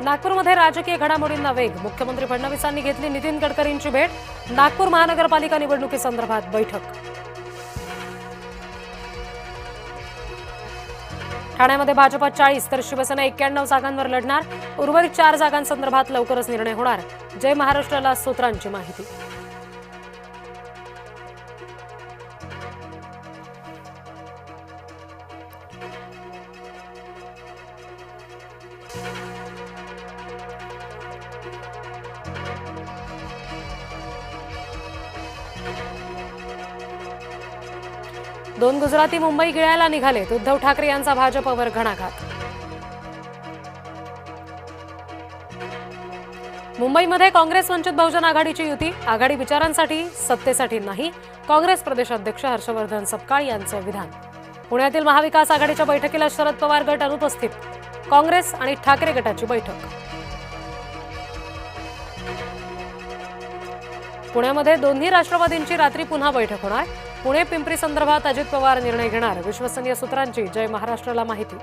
नागपूरमध्ये राजकीय घडामोडींना वेग. मुख्यमंत्री फडणवीसांनी घेतली नितीन गडकरींची भेट. नागपूर महानगरपालिका निवडणुकीसंदर्भात बैठक. ठाण्यामध्ये भाजप 40 तर शिवसेना 91 जागांवर लढणार. उर्वरित 4 जागांसंदर्भात लवकरच निर्णय होणार. जय महाराष्ट्राला सूत्रांची माहिती. दोन गुजराती मुंबई गिळायला निघालेत. उद्धव ठाकरे यांचा भाजपवर घणाघात. मुंबईमध्ये काँग्रेस वंचित बहुजन आघाडीची युती. आघाडी विचारांसाठी, सत्तेसाठी नाही. काँग्रेस प्रदेशाध्यक्ष हर्षवर्धन सपकाळ यांचं विधान. पुण्यातील महाविकास आघाडीच्या बैठकीला शरद पवार गट अनुपस्थित. काँग्रेस आणि ठाकरे गटाची बैठक. पुण्यामध्ये दोन्ही राष्ट्रवादींची रात्री पुन्हा बैठक होणार. पुणे पिंपरी संदर्भात अजित पवार निर्णय घेणार. विश्वसनीय सूत्रांची जय महाराष्ट्राला माहिती.